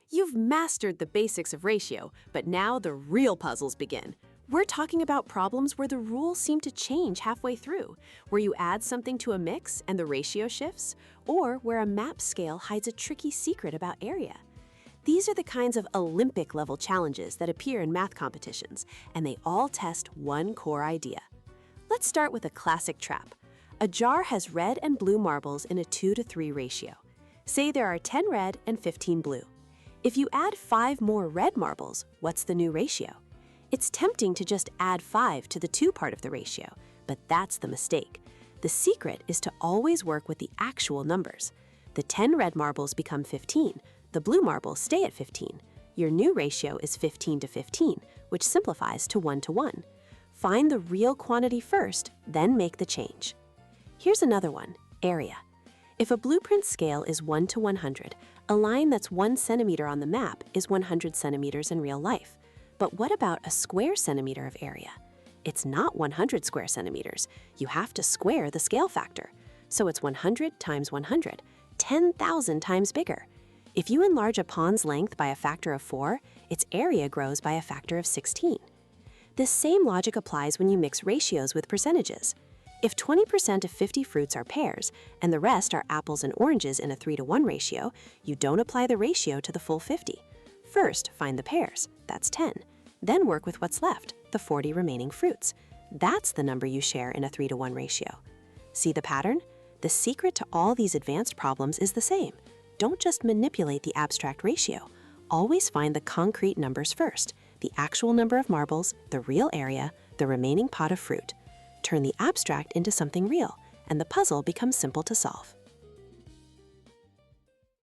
You've mastered the basics of ratio, but now the real puzzles begin. We're talking about problems where the rules seem to change halfway through, where you add something to a mix and the ratio shifts, or where a map scale hides a tricky secret about area. These are the kinds of Olympic-level challenges that appear in math competitions, and they all test one core idea. Let's start with a classic trap. A jar has red and blue marbles in a 2-to-3 ratio. Say there are 10 red and 15 blue. If you add 5 more red marbles, what's the new ratio? It's tempting to just add 5 to the 2 part of the ratio, but that's the mistake. The secret is to always work with the actual numbers. The 10 red marbles become 15. The blue marbles stay at 15. Your new ratio is 15 to 15, which simplifies to 1 to 1. Find the real quantity first, then make the change. Here's another one, area. If a blueprint scale is 1 to 100, a line that's 1 centimeter on the map is 100 centimeters in real life. But what about a square centimeter of area? It's not 100 square centimeters. You have to square the scale factor. So it's 100 times 100, 10,000 times bigger. If you enlarge a pond's length by a factor of 4, its area grows by a factor of 16. This same logic applies when you mix ratios with percentages. If 20% of 50 fruits are pears, and the rest are apples and oranges in a 3-to-1 ratio, you don't apply the ratio to the full 50. First, find the pears, that's 10. Then work with what's left, the 40 remaining fruits. That's the number you share in a 3-to-1 ratio. See the pattern? The secret to all these advanced problems is the same. Don't just manipulate the abstract ratio. Always find the concrete numbers first, the actual number of marbles, the real area, the remaining pot of fruit. Turn the abstract into something real, and the puzzle becomes simple to solve.